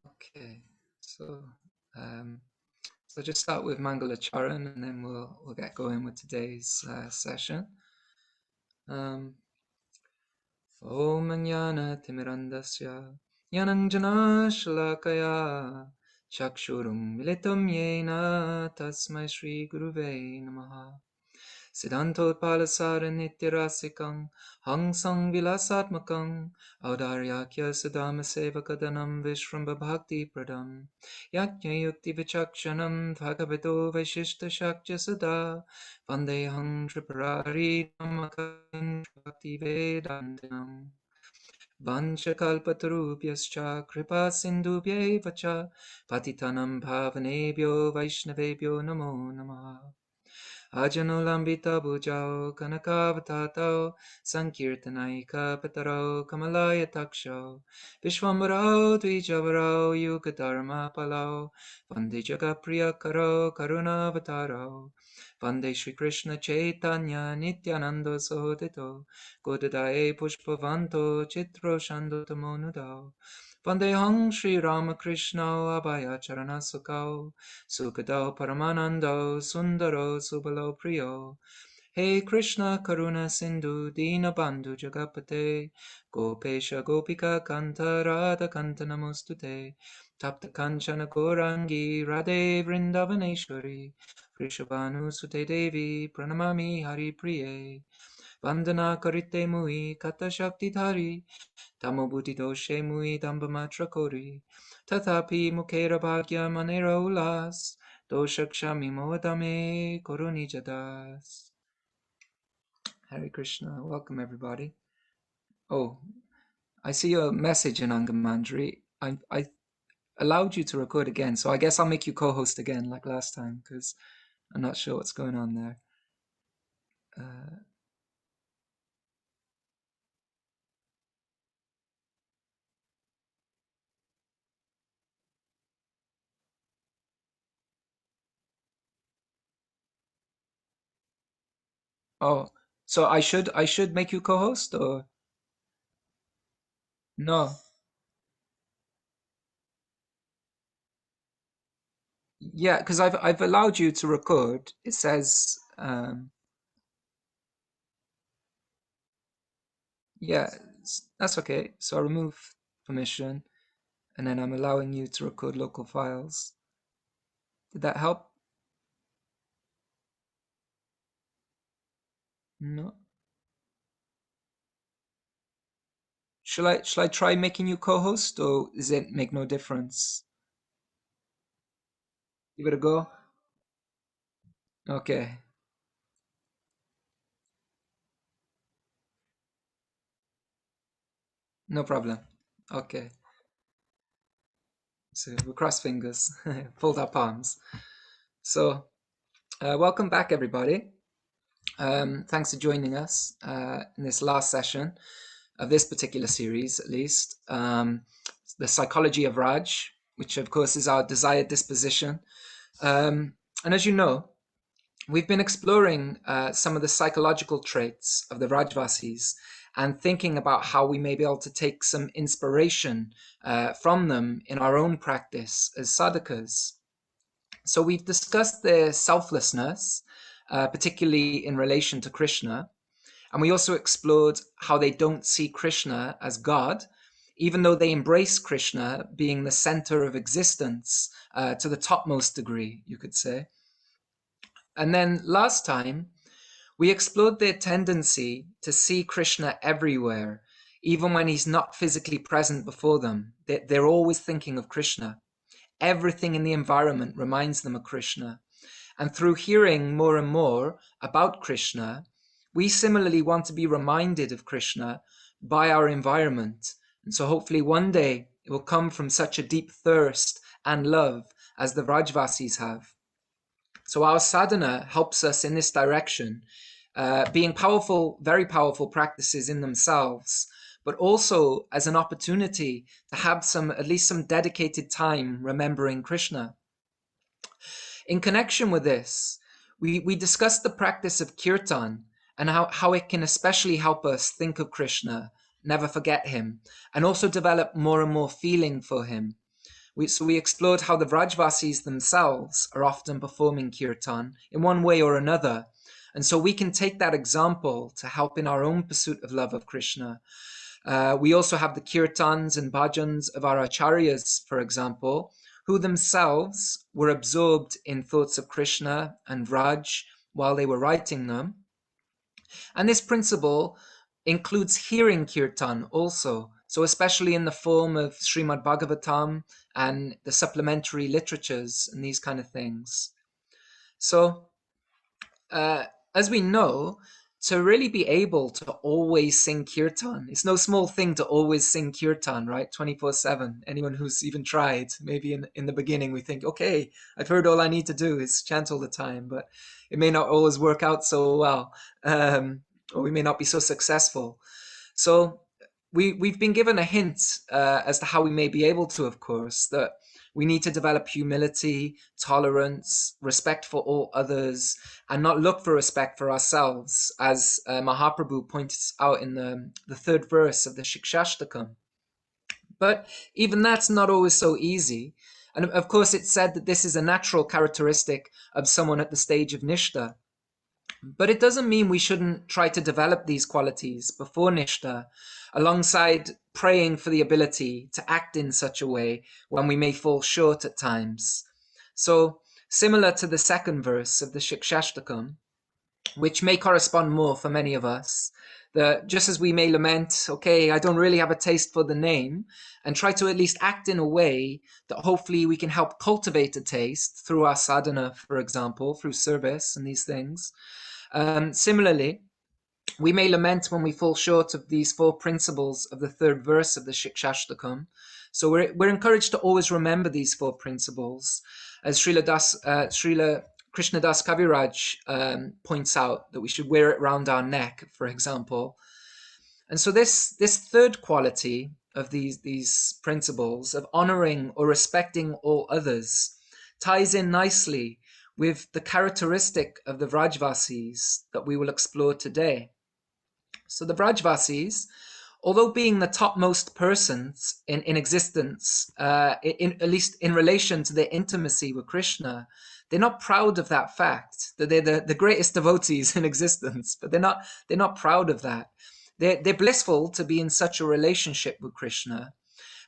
Okay, so so just start with Mangalacharan, and then we'll get going with today's session. Om Jnana Timirandasya Jnananjana Shalakaya Chakshurum Militam Yena Tasmai Shri Guruve Namaha Siddhantotpalasara Nityarasikam Hangsang Vilasatmakam Audaryakya Sadama Sevakadanam Vishramba Bhakti Pradam Yakya Yukti Vichakshanam Bhagavato Vaishishta Shakya Sada Vandeham Triparari Namakan Bhakti Vedantinam Vanchakalpatarubhyascha Kripa Sindhubhyeva cha Patitanam Bhavanebhyo Vaishnavebhyo Namo Namaha Ajanulambita bhujao kanakavatao sankirtanaika pataro kamalaya taksho Vishwambarao dvijavarao yugadharma palao Vande jagapriya karo karunavataro Vande Shri Krishna Chaitanya Nityananda Sahodito Godadaye Pushpavanto Chitro Shando Tamonudao Vandeham Shri Ramakrishna Abhaya Charana Sukao Sukadao Paramanando Sundaro Subalo Priyo Hey Krishna Karuna Sindhu Dinabandhu Jagapate Gopesha Gopika Kanta Radha Kanta Namostute Tapta Kanchana Gorangi Radhe Vrindavaneshwari Vrishabhanu Sute Devi Pranamami Hari Priye Vandana Karite Mui Kata Shakti Dhari Tamo Buddhi Doshe Mui Dambamatra Kori Tathapi Mukera Bhagya Manera Ulas Doshakshami Mohdame Koruni Jadas. Hare Krishna. Welcome everybody. Oh, I see your message in Angamandri. I allowed you to record again, so I guess I'll make you co-host again like last time because I'm not sure what's going on there. Oh, so I should make you co-host or no? Yeah, because I've allowed you to record. It says yeah, that's okay. So I remove permission, and then I'm allowing you to record local files. Did that help? No. Shall I try making you co-host, or does it make no difference? Give it a go. Okay, no problem. Okay, so we cross fingers, fold our palms. So, welcome back, everybody. Thanks for joining us in this last session of this particular series, at least. The psychology of Raj, which of course is our desired disposition. And as you know, we've been exploring some of the psychological traits of the Rajvasis and thinking about how we may be able to take some inspiration from them in our own practice as sadhakas. So we've discussed their selflessness, particularly in relation to Krishna. And we also explored how they don't see Krishna as God, even though they embrace Krishna being the center of existence to the topmost degree, you could say. And then last time, we explored their tendency to see Krishna everywhere, even when he's not physically present before them. They're always thinking of Krishna. Everything in the environment reminds them of Krishna. And through hearing more and more about Krishna, we similarly want to be reminded of Krishna by our environment. And so hopefully one day it will come from such a deep thirst and love as the Rajvasis have. So our sadhana helps us in this direction, being powerful, very powerful practices in themselves, but also as an opportunity to have at least some dedicated time remembering Krishna. In connection with this, we discussed the practice of kirtan and how it can especially help us think of Krishna, never forget him, and also develop more and more feeling for him. We explored how the Rajvasis themselves are often performing kirtan in one way or another. And so we can take that example to help in our own pursuit of love of Krishna. We also have the kirtans and bhajans of our acharyas, for example, who themselves were absorbed in thoughts of Krishna and Raj while they were writing them. And this principle includes hearing kirtan also, so especially in the form of Srimad Bhagavatam and the supplementary literatures and these kind of things. So, as we know, to really be able to always sing kirtan, it's no small thing to always sing kirtan, right? 24/7. Anyone who's even tried, maybe in the beginning, we think, okay, I've heard all I need to do is chant all the time, but it may not always work out so well, or we may not be so successful. So we've been given a hint as to how we may be able to, of course, that we need to develop humility, tolerance, respect for all others, and not look for respect for ourselves, as Mahaprabhu points out in the third verse of the Shikshashtakam. But even that's not always so easy. And of course, it's said that this is a natural characteristic of someone at the stage of Nishta. But it doesn't mean we shouldn't try to develop these qualities before Nishta, alongside praying for the ability to act in such a way when we may fall short at times. So, similar to the second verse of the Shikshashtakam, which may correspond more for many of us, that just as we may lament, okay, I don't really have a taste for the name, and try to at least act in a way that hopefully we can help cultivate a taste through our sadhana, for example, through service and these things. Similarly, we may lament when we fall short of these four principles of the third verse of the Shikshashtakam. So we're encouraged to always remember these four principles. As Srila Krishnadas Kaviraj points out, that we should wear it round our neck, for example. And so this third quality of these principles of honoring or respecting all others ties in nicely with the characteristic of the Rajvasis that we will explore today. So the Rajvasis, although being the topmost persons in existence, at least in relation to their intimacy with Krishna, they're not proud of that fact, that they're the greatest devotees in existence, but they're not proud of that. They're blissful to be in such a relationship with Krishna,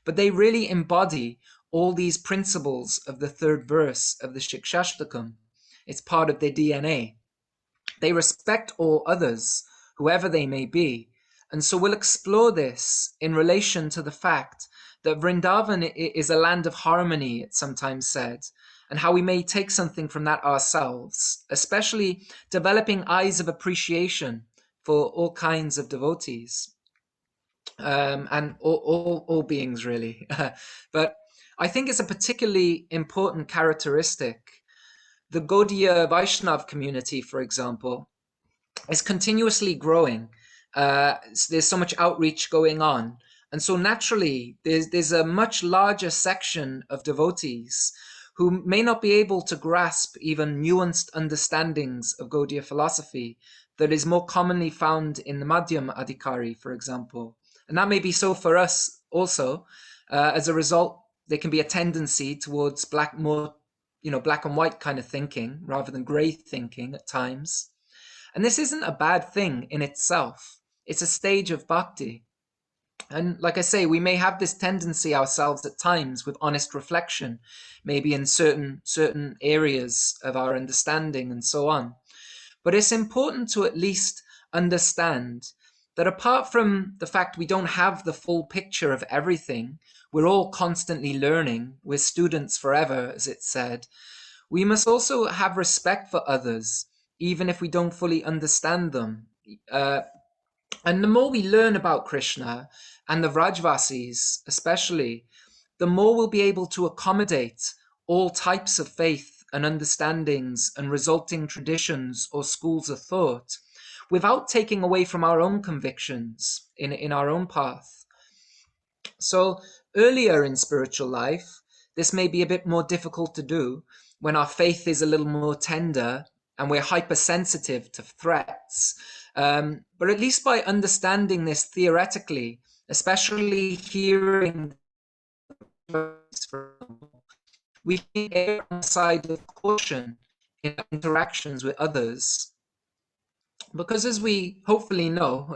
but they really embody all these principles of the third verse of the Shikshashtakam. It's part of their DNA. They respect all others, whoever they may be. And so we'll explore this in relation to the fact that Vrindavan is a land of harmony, it's sometimes said, and how we may take something from that ourselves, especially developing eyes of appreciation for all kinds of devotees, and all beings, really. But I think it's a particularly important characteristic. The Gaudiya Vaishnav community, for example, is continuously growing. There's so much outreach going on. And so naturally, there's a much larger section of devotees who may not be able to grasp even nuanced understandings of Gaudiya philosophy that is more commonly found in the Madhyam Adhikari, for example. And that may be so for us also. As a result, there can be a tendency towards black and white kind of thinking rather than grey thinking at times. And this isn't a bad thing in itself. It's a stage of bhakti. And like I say, we may have this tendency ourselves at times with honest reflection, maybe in certain areas of our understanding and so on. But it's important to at least understand that apart from the fact we don't have the full picture of everything, we're all constantly learning, we're students forever, as it's said, we must also have respect for others, even if we don't fully understand them. And the more we learn about Krishna, and the Rajvasis especially, the more we'll be able to accommodate all types of faith and understandings and resulting traditions or schools of thought, without taking away from our own convictions in our own path. So earlier in spiritual life, this may be a bit more difficult to do when our faith is a little more tender and we're hypersensitive to threats. But at least by understanding this theoretically, especially hearing Rajvasis, for example, we can err on the side of caution in interactions with others. Because as we hopefully know,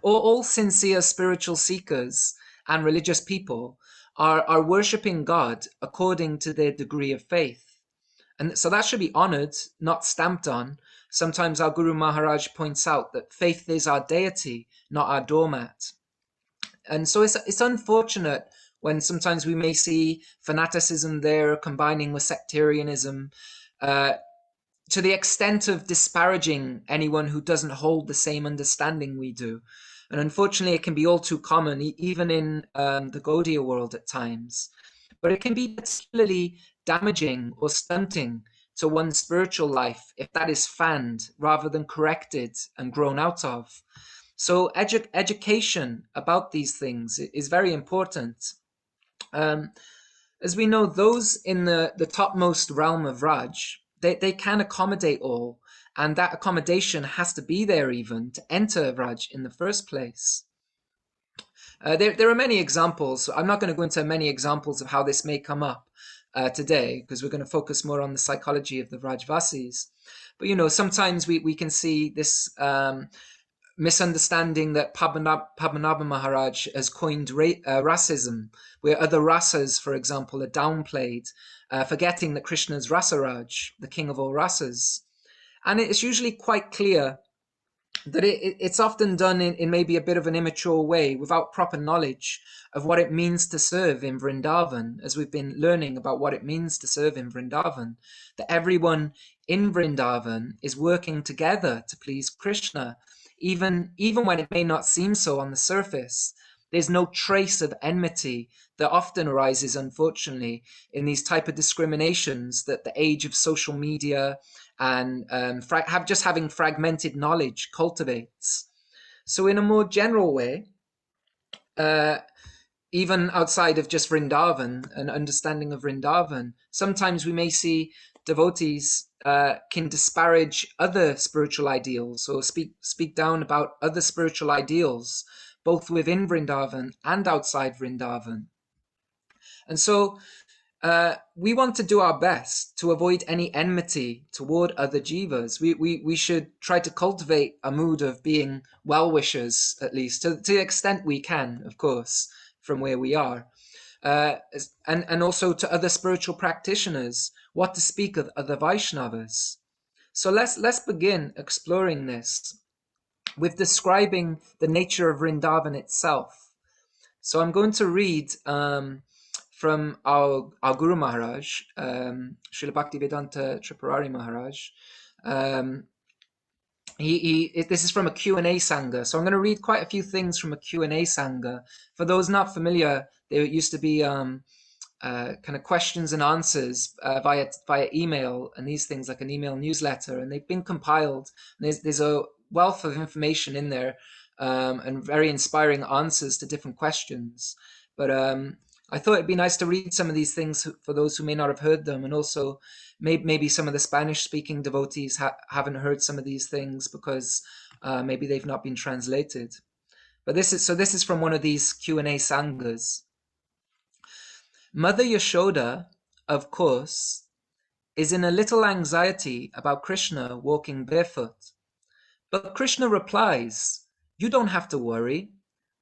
all sincere spiritual seekers and religious people are worshipping God according to their degree of faith. And so that should be honored, not stamped on. Sometimes our Guru Maharaj points out that faith is our deity, not our doormat. And so it's unfortunate when sometimes we may see fanaticism there combining with sectarianism, uh, to the extent of disparaging anyone who doesn't hold the same understanding we do. And unfortunately, it can be all too common, even in the Gaudiya world at times. But it can be particularly damaging or stunting to one's spiritual life if that is fanned rather than corrected and grown out of. So education about these things is very important. Um, as we know, those in the topmost realm of Raj, they can accommodate all, and that accommodation has to be there even to enter Raj in the first place. There are many examples. I'm not going to go into many examples of how this may come up today, because we're going to focus more on the psychology of the Rajvasis. But sometimes we can see this misunderstanding that Padmanabha Maharaj has coined rasism, where other rasas, for example, are downplayed, forgetting that Krishna is Rasaraj, the king of all rasas. And it's usually quite clear that it's often done in maybe a bit of an immature way, without proper knowledge of what it means to serve in Vrindavan, as we've been learning about what it means to serve in Vrindavan, that everyone in Vrindavan is working together to please Krishna, even when it may not seem so on the surface. There's no trace of enmity that often arises, unfortunately, in these type of discriminations that the age of social media and having fragmented knowledge cultivates. So in a more general way, even outside of just Vrindavan, an understanding of Vrindavan, sometimes we may see devotees can disparage other spiritual ideals, or speak down about other spiritual ideals, both within Vrindavan and outside Vrindavan. And so we want to do our best to avoid any enmity toward other jivas. We should try to cultivate a mood of being well-wishers, at least, to the extent we can, of course, from where we are. And also to other spiritual practitioners, what to speak of other Vaishnavas. So let's begin exploring this with describing the nature of Vrindavan itself. So I'm going to read from our Guru Maharaj, Srila Bhaktivedanta Tripurari Maharaj. This is from a Q&A Sangha. So I'm going to read quite a few things from a Q&A Sangha. For those not familiar, there used to be kind of questions and answers via email, and these things like an email newsletter, and they've been compiled. And there's a wealth of information in there, and very inspiring answers to different questions. But I thought it'd be nice to read some of these things for those who may not have heard them, and also maybe some of the Spanish-speaking devotees haven't heard some of these things because maybe they've not been translated. But this is from one of these Q&A sanghas. Mother Yashoda, of course, is in a little anxiety about Krishna walking barefoot. But Krishna replies, "You don't have to worry.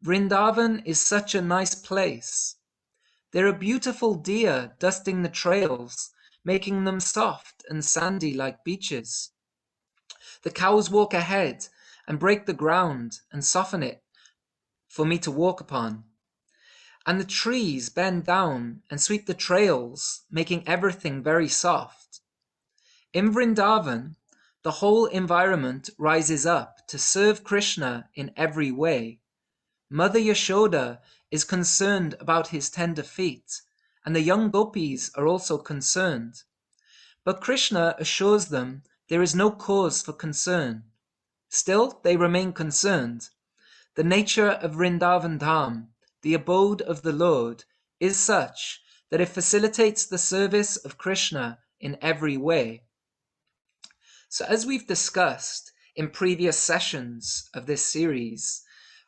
Vrindavan is such a nice place. There are beautiful deer dusting the trails, making them soft and sandy like beaches. The cows walk ahead and break the ground and soften it for me to walk upon. And the trees bend down and sweep the trails, making everything very soft. In Vrindavan, the whole environment rises up to serve Krishna in every way. Mother Yashoda is concerned about his tender feet, and the young gopis are also concerned. But Krishna assures them there is no cause for concern. Still, they remain concerned. The nature of Vrindavan Dham, the abode of the Lord, is such that it facilitates the service of Krishna in every way. So as we've discussed in previous sessions of this series,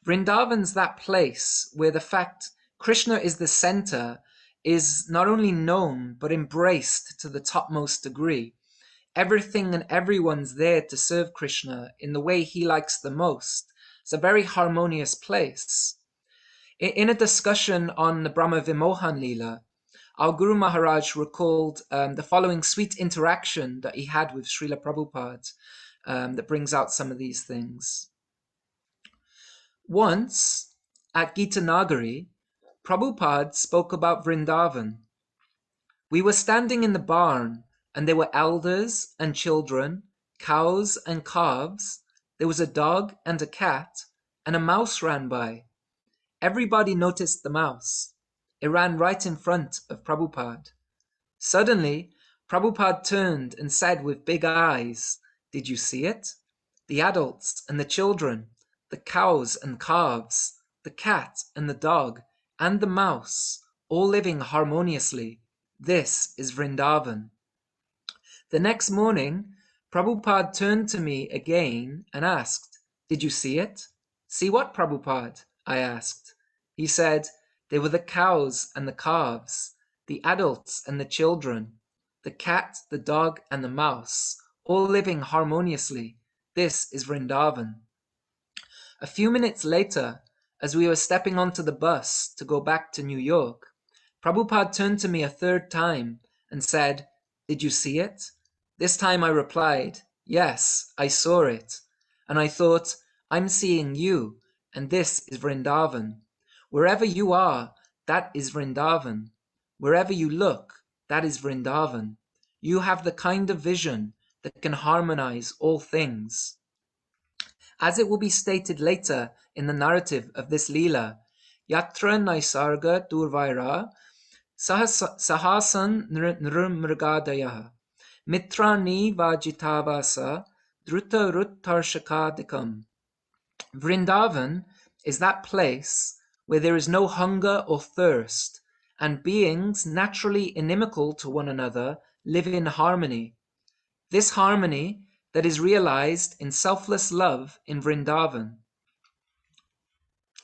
Vrindavan's that place where the fact Krishna is the center is not only known but embraced to the topmost degree. Everything and everyone's there to serve Krishna in the way he likes the most. It's a very harmonious place. In a discussion on the Brahma Vimohan Leela, our Guru Maharaj recalled the following sweet interaction that he had with Srila Prabhupada that brings out some of these things. Once, at Gita Nagari, Prabhupada spoke about Vrindavan. We were standing in the barn, and there were elders and children, cows and calves. There was a dog and a cat, and a mouse ran by. Everybody noticed the mouse. It ran right in front of Prabhupada. Suddenly, Prabhupada turned and said with big eyes, "Did you see it? The adults and the children, the cows and calves, the cat and the dog, and the mouse, all living harmoniously. This is Vrindavan." The next morning, Prabhupada turned to me again and asked, "Did you see it?" "See what, Prabhupada?" I asked. He said, "They were the cows and the calves, the adults and the children, the cat, the dog, and the mouse, all living harmoniously. This is Vrindavan." A few minutes later, as we were stepping onto the bus to go back to New York, Prabhupada turned to me a third time and said, "Did you see it?" This time I replied, "Yes, I saw it." And I thought, I'm seeing you, and this is Vrindavan. Wherever you are, that is Vrindavan. Wherever you look, that is Vrindavan. You have the kind of vision that can harmonize all things. As it will be stated later in the narrative of this Leela, Yatra Naisarga Durvaira Sahasan Nrumrgadaya Mitrani Vajitavasa Druta Ruttarshakadikam. Vrindavan is that place where there is no hunger or thirst, and beings naturally inimical to one another live in harmony. This harmony that is realized in selfless love in Vrindavan.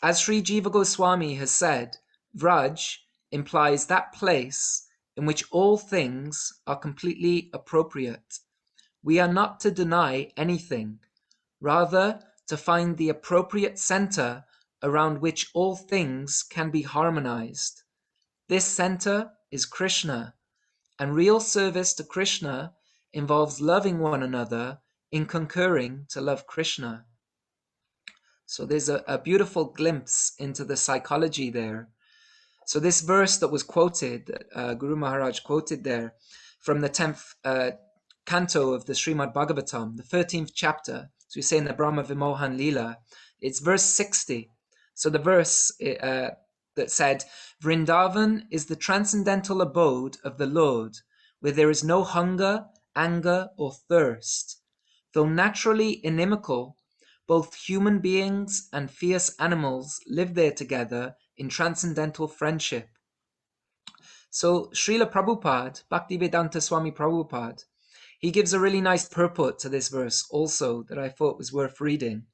As Sri Jiva Goswami has said, Vraj implies that place in which all things are completely appropriate. We are not to deny anything, rather to find the appropriate center around which all things can be harmonized. This center is Krishna, and real service to Krishna involves loving one another in concurring to love Krishna. So there's a beautiful glimpse into the psychology there. So this verse that was quoted, Guru Maharaj quoted there, from the 10th canto of the Srimad Bhagavatam, the 13th chapter, so we say in the Brahma Vimohan Leela, it's verse 60. So the verse that said, Vrindavan is the transcendental abode of the Lord, where there is no hunger, anger, or thirst. Though naturally inimical, both human beings and fierce animals live there together in transcendental friendship. So Srila Prabhupada, Bhaktivedanta Swami Prabhupada, he gives a really nice purport to this verse also that I thought was worth reading.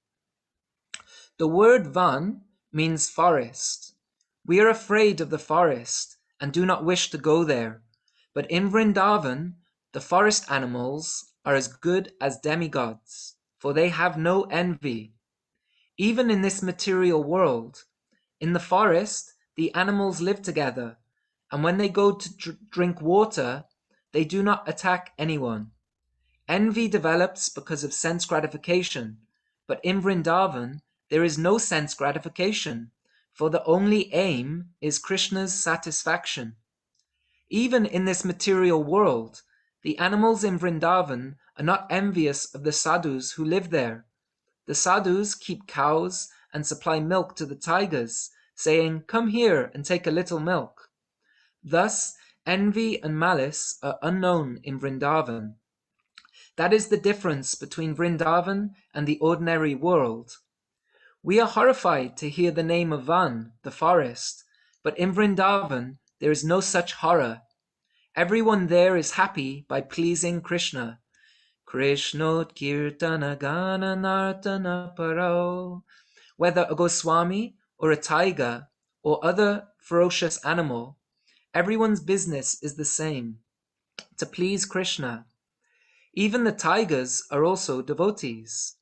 The word van means forest. We are afraid of the forest and do not wish to go there. But in Vrindavan, the forest animals are as good as demigods, for they have no envy. Even in this material world, in the forest, the animals live together, and when they go to drink water, they do not attack anyone. Envy develops because of sense gratification, but in Vrindavan, there is no sense gratification, for the only aim is Krishna's satisfaction. Even in this material world, the animals in Vrindavan are not envious of the sadhus who live there. The sadhus keep cows and supply milk to the tigers, saying, "Come here and take a little milk." Thus, envy and malice are unknown in Vrindavan. That is the difference between Vrindavan and the ordinary world. We are horrified to hear the name of Van, the forest, but in Vrindavan there is no such horror. Everyone there is happy by pleasing Krishna. Krishnot kirtana gana nartana paro. Whether a Goswami or a tiger or other ferocious animal, everyone's business is the same, to please Krishna. Even the tigers are also devotees.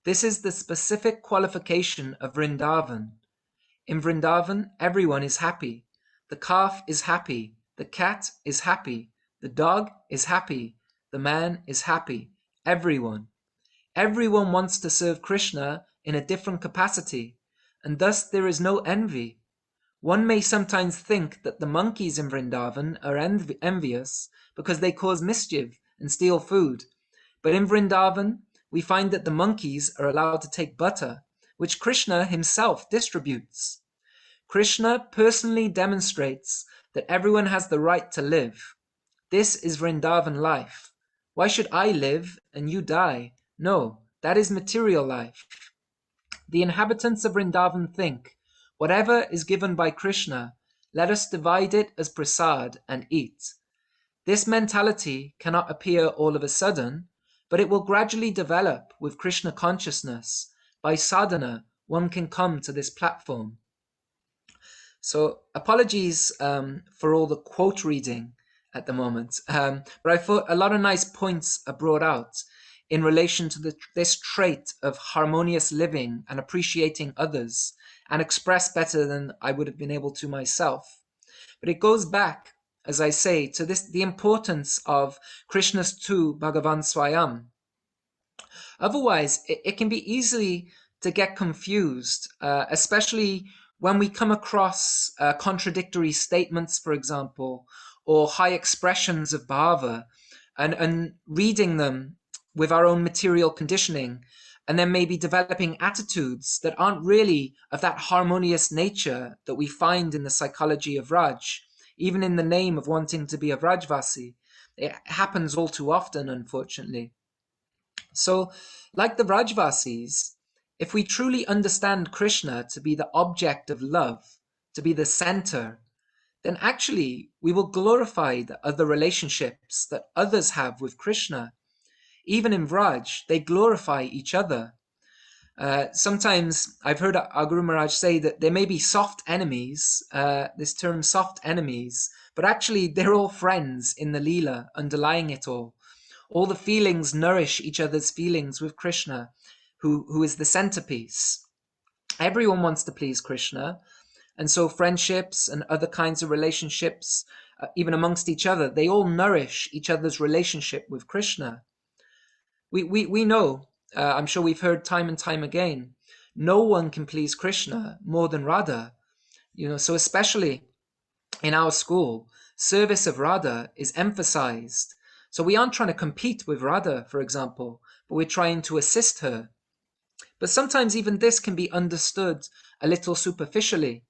This is the specific qualification of Vrindavan. In Vrindavan, everyone is happy. The calf is happy. The cat is happy. The dog is happy. The man is happy. Everyone. Everyone wants to serve Krishna in a different capacity, and thus there is no envy. One may sometimes think that the monkeys in Vrindavan are envious because they cause mischief and steal food. But in Vrindavan, we find that the monkeys are allowed to take butter, which Krishna himself distributes. Krishna personally demonstrates that everyone has the right to live. This is Vrindavan life. Why should I live and you die? No, that is material life. The inhabitants of Vrindavan think, whatever is given by Krishna, let us divide it as prasad and eat. This mentality cannot appear all of a sudden, but it will gradually develop with Krishna consciousness. By sadhana, one can come to this platform. So apologies for all the quote reading at the moment, but I thought a lot of nice points are brought out in relation to this trait of harmonious living and appreciating others, and expressed better than I would have been able to myself. But it goes back, as I say, to the importance of Krishna's tu Bhagavan Swayam. Otherwise, it can be easy to get confused, especially when we come across contradictory statements, for example, or high expressions of bhava, and reading them with our own material conditioning, and then maybe developing attitudes that aren't really of that harmonious nature that we find in the psychology of Raj, even in the name of wanting to be a Rajvasi. It happens all too often, unfortunately. So, like the Rajvasis, if we truly understand Krishna to be the object of love, to be the center, then actually we will glorify the other relationships that others have with Krishna. Even in Vraj, they glorify each other. Sometimes I've heard our Guru Maharaj say that there may be soft enemies, this term soft enemies, but actually they're all friends in the Leela underlying it all. All the feelings nourish each other's feelings with Krishna, who is the centerpiece. Everyone wants to please Krishna, and so friendships and other kinds of relationships, even amongst each other, they all nourish each other's relationship with Krishna. We know, I'm sure we've heard time and time again, no one can please Krishna more than Radha. So especially in our school, service of Radha is emphasized. So we aren't trying to compete with Radha, for example, but we're trying to assist her. But sometimes even this can be understood a little superficially.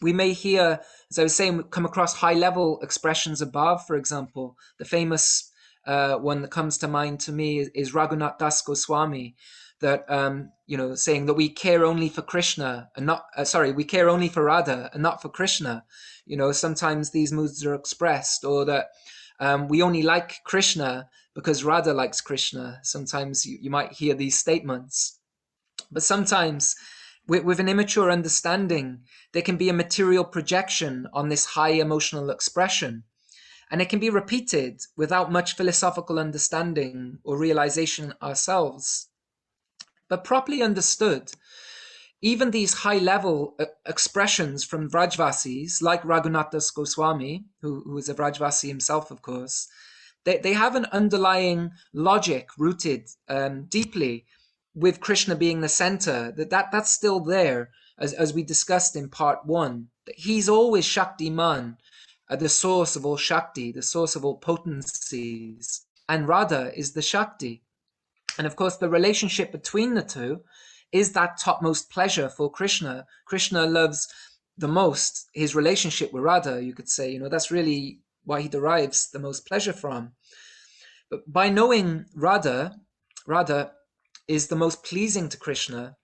We may hear, as I was saying, come across high-level expressions above, for example. The famous one that comes to mind to me is Raghunath Das Goswami, that saying that we care only for Krishna and not we care only for Radha and not for Krishna. Sometimes these moods are expressed, or that we only like Krishna because Radha likes Krishna. Sometimes you might hear these statements, but sometimes with an immature understanding, there can be a material projection on this high emotional expression. And it can be repeated without much philosophical understanding or realization ourselves. But properly understood, even these high-level expressions from Rajvasis, like Raghunath Das Goswami, who is a Rajvasi himself, of course, they have an underlying logic rooted deeply with Krishna being the center. That's still there, as we discussed in part 1. That he's always Shaktiman, the source of all Shakti, the source of all potencies. And Radha is the Shakti. And of course, the relationship between the two is that topmost pleasure for Krishna. Krishna loves the most his relationship with Radha, you could say. That's really why he derives the most pleasure from. But by knowing Radha is the most pleasing to Krishna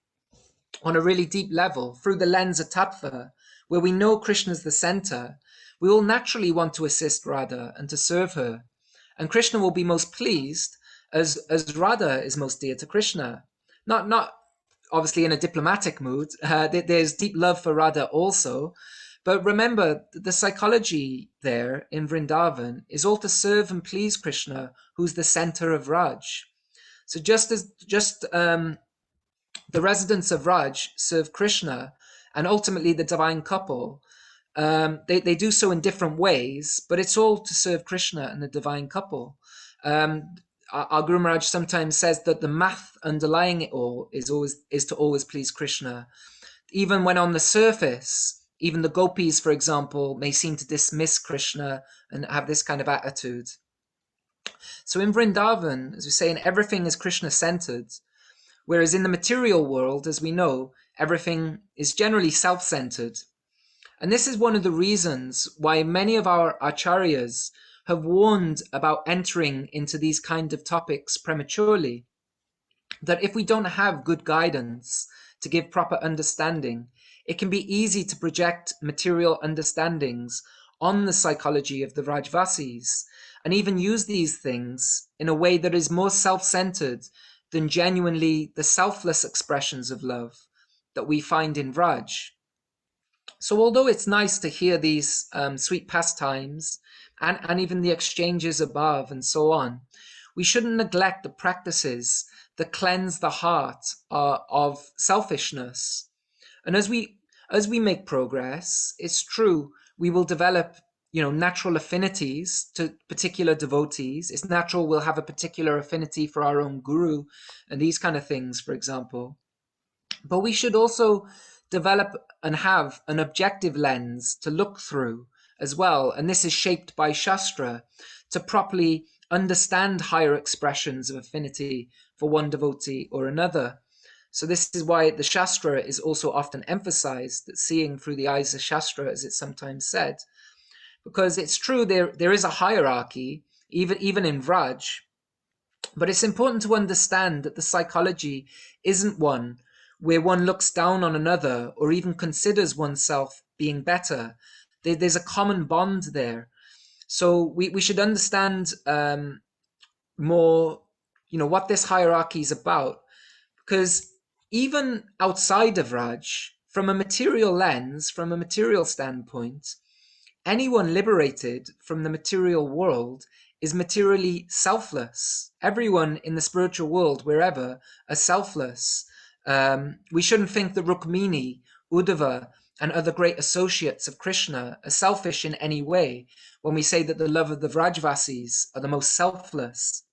on a really deep level, through the lens of tattva, where we know Krishna is the center, we will naturally want to assist Radha and to serve her. And Krishna will be most pleased as Radha is most dear to Krishna. Not obviously in a diplomatic mood. There's deep love for Radha also, But remember, the psychology there in Vrindavan is all to serve and please Krishna, who's the center of Raj. So the residents of Raj serve Krishna and ultimately the divine couple, they do so in different ways, but it's all to serve Krishna and the divine couple. Our Guru Maharaj sometimes says that the math underlying it all is to always please Krishna. Even when on the surface, even the gopis, for example, may seem to dismiss Krishna and have this kind of attitude. So in Vrindavan, as we say, everything is Krishna-centered, whereas in the material world, as we know, everything is generally self-centered. And this is one of the reasons why many of our acharyas have warned about entering into these kind of topics prematurely, that if we don't have good guidance to give proper understanding, it can be easy to project material understandings on the psychology of the Rajvasis, and even use these things in a way that is more self-centered than genuinely the selfless expressions of love that we find in Vraj. So although it's nice to hear these sweet pastimes and even the exchanges above and so on, we shouldn't neglect the practices that cleanse the heart of selfishness. And as we make progress, it's true, we will develop natural affinities to particular devotees. It's natural we'll have a particular affinity for our own guru and these kind of things, for example. But we should also develop and have an objective lens to look through as well. And this is shaped by Shastra to properly understand higher expressions of affinity for one devotee or another. So this is why the Shastra is also often emphasized, that seeing through the eyes of Shastra, as it's sometimes said. Because it's true, there is a hierarchy, even in Vraj, but it's important to understand that the psychology isn't one where one looks down on another or even considers oneself being better. There's a common bond there. So we should understand more, what this hierarchy is about. Because even outside of Raj, from a material lens, from a material standpoint, anyone liberated from the material world is materially selfless. Everyone in the spiritual world, wherever, are selfless. We shouldn't think that Rukmini, Uddhava, and other great associates of Krishna are selfish in any way when we say that the love of the Rajvasis are the most selfless.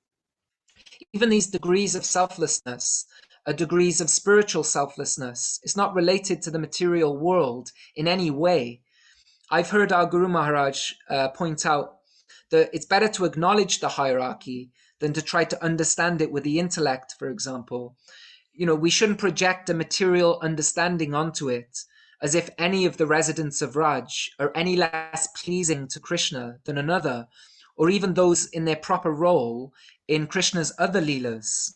Even these degrees of selflessness are degrees of spiritual selflessness. It's not related to the material world in any way. I've heard our Guru Maharaj point out that it's better to acknowledge the hierarchy than to try to understand it with the intellect, for example. We shouldn't project a material understanding onto it as if any of the residents of Raj are any less pleasing to Krishna than another, or even those in their proper role in Krishna's other leelas.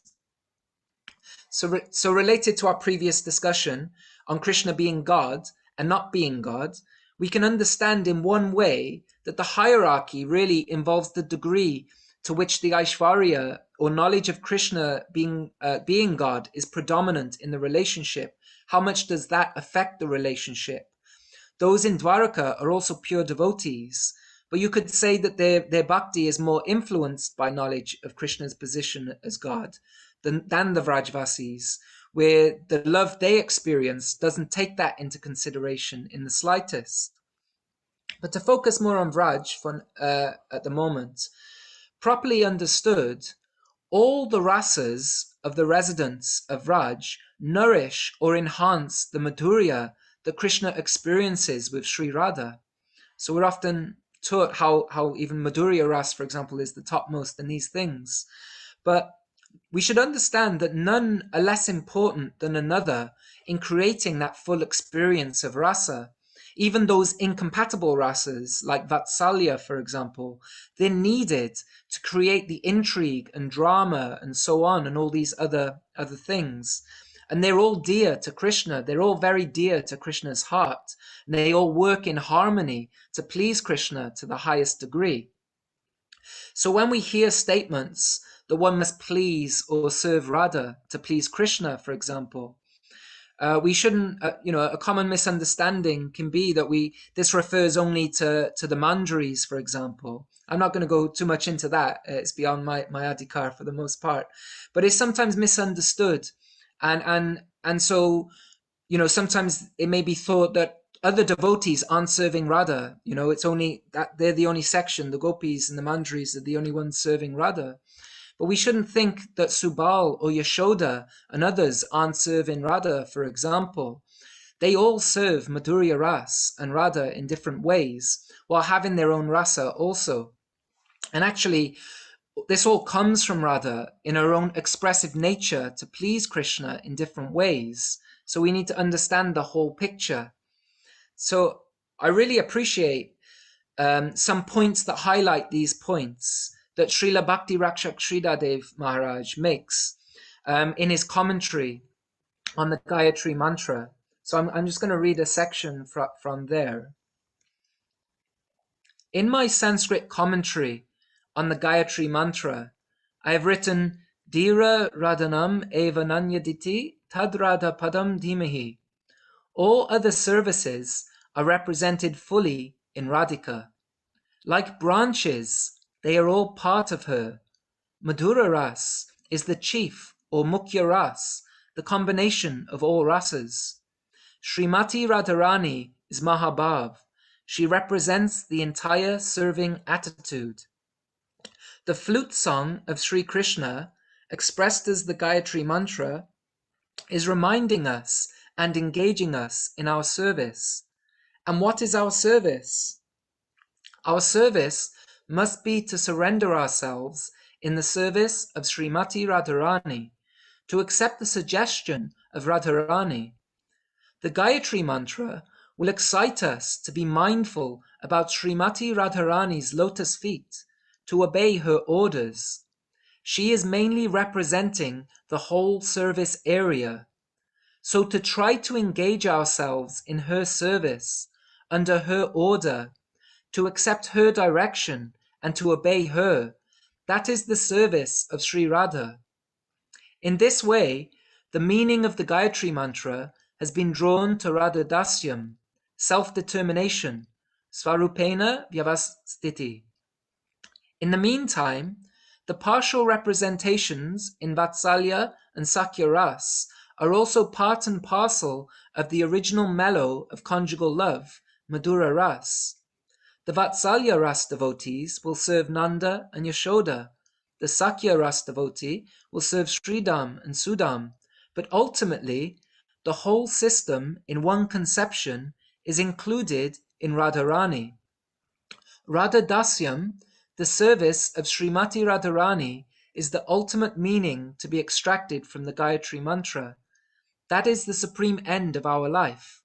So related to our previous discussion on Krishna being God and not being God, we can understand in one way that the hierarchy really involves the degree to which the Aishvarya or knowledge of Krishna being God is predominant in the relationship. How much does that affect the relationship? Those in Dwaraka are also pure devotees, but you could say that their bhakti is more influenced by knowledge of Krishna's position as God than the Vrajvasis, where the love they experience doesn't take that into consideration in the slightest. But to focus more on Vraj at the moment, properly understood, all the rasas of the residents of Vraj nourish or enhance the madhurya that Krishna experiences with Sri Radha. So we're often taught how even madhurya ras, for example, is the topmost in these things. But we should understand that none are less important than another in creating that full experience of rasa. Even those incompatible rasas, like Vatsalya, for example, they're needed to create the intrigue and drama and so on, and all these other things. And they're all dear to Krishna. They're all very dear to Krishna's heart. And they all work in harmony to please Krishna to the highest degree. So when we hear statements that one must please or serve Radha to please Krishna, for example, We shouldn't, a common misunderstanding can be that this refers only to the manjaris, for example. I'm not going to go too much into that. It's beyond my adhikar for the most part, but it's sometimes misunderstood, and so sometimes it may be thought that other devotees aren't serving Radha. It's only that they're the only section, the gopis and the manjaris are the only ones serving Radha. But we shouldn't think that Subal or Yashoda and others aren't serving Radha, for example. They all serve Madhurya Ras and Radha in different ways, while having their own rasa also. And actually, this all comes from Radha in her own expressive nature to please Krishna in different ways. So we need to understand the whole picture. So I really appreciate some points that highlight these points that Srila Bhakti Rakshak Sridadev Maharaj makes in his commentary on the Gayatri Mantra. So I'm just going to read a section from there. In my Sanskrit commentary on the Gayatri Mantra, I have written Dhira Radhanam Eva Nanyaditi Tad Radha Padam Dhimahi. All other services are represented fully in Radhika. Like branches, they are all part of her. Madhura Ras is the chief or Mukhya Ras, the combination of all rasas. Srimati Radharani is Mahabhav. She represents the entire serving attitude. The flute song of Sri Krishna, expressed as the Gayatri Mantra, is reminding us and engaging us in our service. And what is our service? Our service must be to surrender ourselves in the service of Srimati Radharani, to accept the suggestion of Radharani. The Gayatri Mantra will excite us to be mindful about Srimati Radharani's lotus feet, to obey her orders. She is mainly representing the whole service area. So to try to engage ourselves in her service, under her order, to accept her direction and to obey her, that is the service of Sri Radha. In this way, the meaning of the Gayatri Mantra has been drawn to Radha Dasyam, self-determination, Svarupena Vyavastiti. In the meantime, the partial representations in Vatsalya and Sakya Ras are also part and parcel of the original mellow of conjugal love, Madhura Ras. The Vatsalya Ras devotees will serve Nanda and Yashoda. The Sakya Ras devotee will serve Sridham and Sudam. But ultimately, the whole system in one conception is included in Radharani. Radha Dasyam, the service of Srimati Radharani, is the ultimate meaning to be extracted from the Gayatri Mantra. That is the supreme end of our life.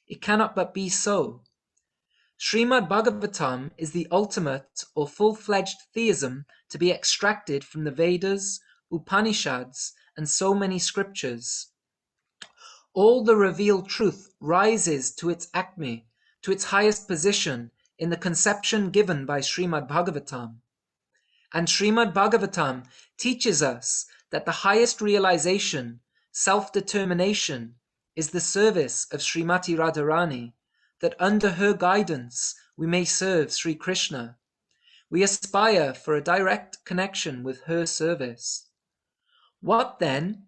It cannot but be so. Srimad Bhagavatam is the ultimate or full-fledged theism to be extracted from the Vedas, Upanishads, and so many scriptures. All the revealed truth rises to its acme, to its highest position in the conception given by Srimad Bhagavatam. And Srimad Bhagavatam teaches us that the highest realization, self-determination, is the service of Srimati Radharani, that under her guidance we may serve Sri Krishna. We aspire for a direct connection with her service. What then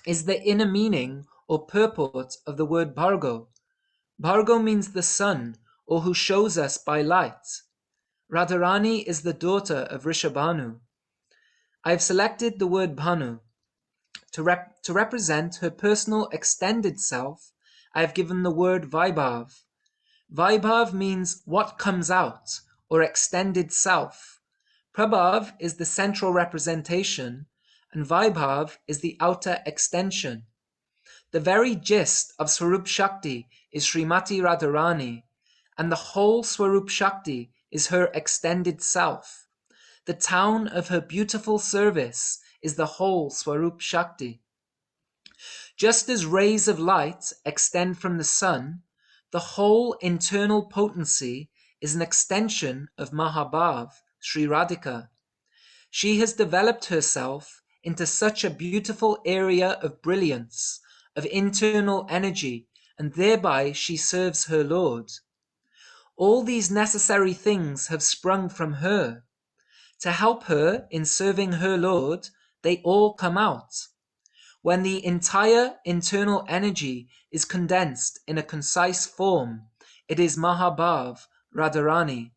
is the inner meaning or purport of the word Bhargo? Bhargo means the sun, or who shows us by light. Radharani is the daughter of Rishabhanu. I have selected the word Bhanu. To represent her personal extended self, I have given the word Vaibhav. Vaibhav means what comes out, or extended self. Prabhav is the central representation, and Vaibhav is the outer extension. The very gist of Swarup Shakti is Srimati Radharani, and the whole Swarup Shakti is her extended self. The town of her beautiful service is the whole Swarup Shakti. Just as rays of light extend from the sun, the whole internal potency is an extension of Mahabhav, Sri Radhika. She has developed herself into such a beautiful area of brilliance, of internal energy, and thereby she serves her Lord. All these necessary things have sprung from her. To help her in serving her Lord, they all come out. When the entire internal energy is condensed in a concise form, it is Mahabhav, Radharani.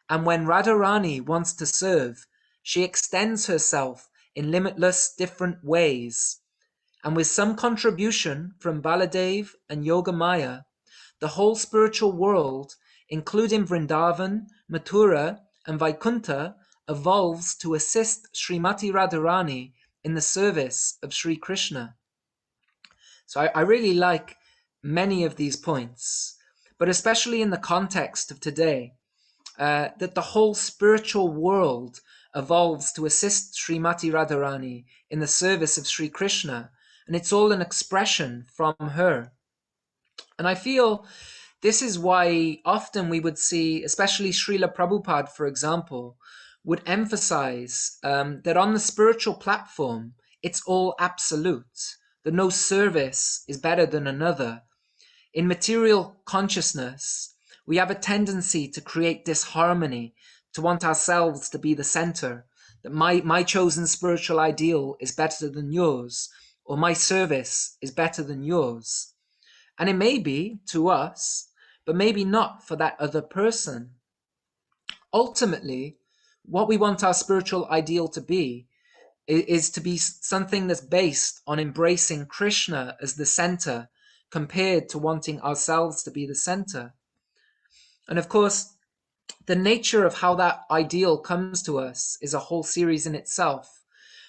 And when Radharani wants to serve, she extends herself in limitless different ways. And with some contribution from Baladev and Yogamaya, the whole spiritual world, including Vrindavan, Mathura, and Vaikuntha, evolves to assist Srimati Radharani in the service of Sri Krishna. So I really like many of these points, but especially in the context of today, that the whole spiritual world evolves to assist Srimati Radharani in the service of Sri Krishna, and it's all an expression from her. And I feel this is why often we would see, especially Srila Prabhupada, for example, would emphasize that on the spiritual platform, it's all absolute, that no service is better than another. In material consciousness, we have a tendency to create disharmony, to want ourselves to be the center, that my chosen spiritual ideal is better than yours, or my service is better than yours. And it may be to us, but maybe not for that other person. Ultimately, what we want our spiritual ideal to be is to be something that's based on embracing Krishna as the center, compared to wanting ourselves to be the center. And of course, the nature of how that ideal comes to us is a whole series in itself.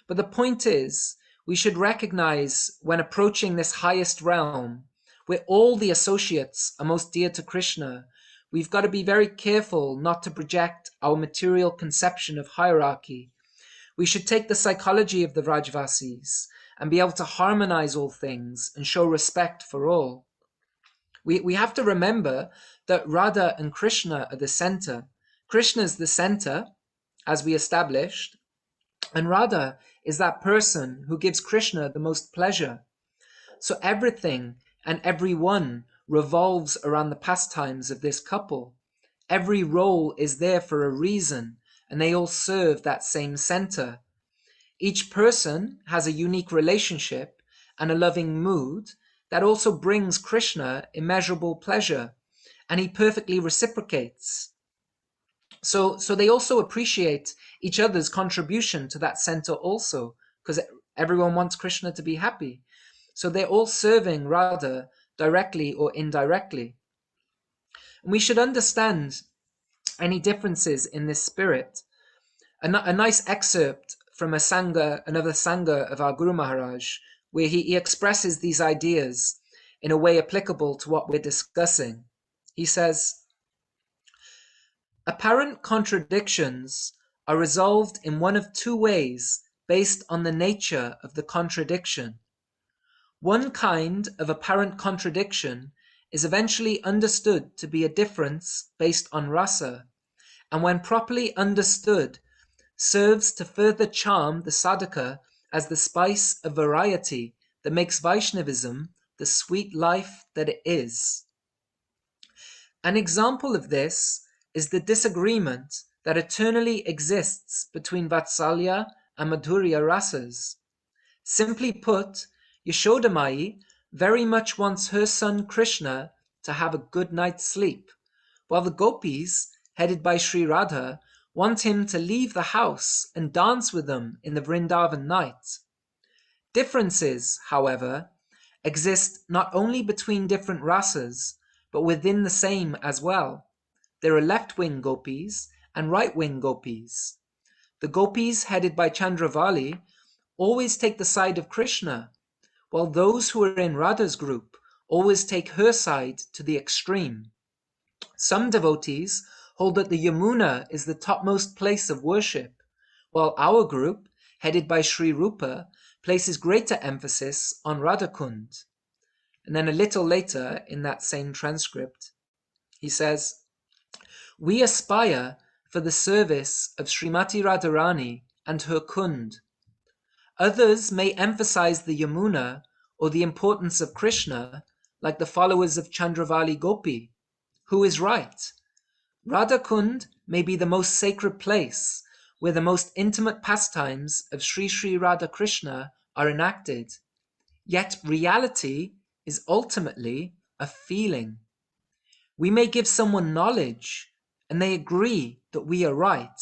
But the point is, we should recognize when approaching this highest realm, where all the associates are most dear to Krishna, we've got to be very careful not to project our material conception of hierarchy. We should take the psychology of the Rajvasis and be able to harmonize all things and show respect for all. We have to remember that Radha and Krishna are the center. Krishna is the center, as we established, and Radha is that person who gives Krishna the most pleasure. So everything and everyone revolves around the pastimes of this couple. Every role is there for a reason, and they all serve that same center. Each person has a unique relationship and a loving mood that also brings Krishna immeasurable pleasure, and he perfectly reciprocates. So they also appreciate each other's contribution to that center also, because everyone wants Krishna to be happy. So they're all serving Radha directly or indirectly. And we should understand any differences in this spirit. A nice excerpt from another Sangha of our Guru Maharaj, where he expresses these ideas in a way applicable to what we're discussing. He says, apparent contradictions are resolved in one of two ways based on the nature of the contradiction. One kind of apparent contradiction is eventually understood to be a difference based on rasa, and when properly understood, serves to further charm the sadhaka as the spice of variety that makes Vaishnavism the sweet life that it is. An example of this is the disagreement that eternally exists between Vatsalya and Madhurya rasas. Simply put, Yashodamai very much wants her son Krishna to have a good night's sleep, while the gopis, headed by Sri Radha, want him to leave the house and dance with them in the Vrindavan night. Differences, however, exist not only between different rasas, but within the same as well. There are left-wing gopis and right-wing gopis. The gopis headed by Chandravali always take the side of Krishna, while those who are in Radha's group always take her side to the extreme. Some devotees hold that the Yamuna is the topmost place of worship, while our group, headed by Sri Rupa, places greater emphasis on Radhakund. And then a little later in that same transcript, he says, we aspire for the service of Srimati Radharani and her Kund. Others may emphasize the Yamuna or the importance of Krishna, like the followers of Chandravali Gopi. Who is right? Radha Kund may be the most sacred place where the most intimate pastimes of Sri Sri Radha Krishna are enacted. Yet reality is ultimately a feeling. We may give someone knowledge and they agree that we are right,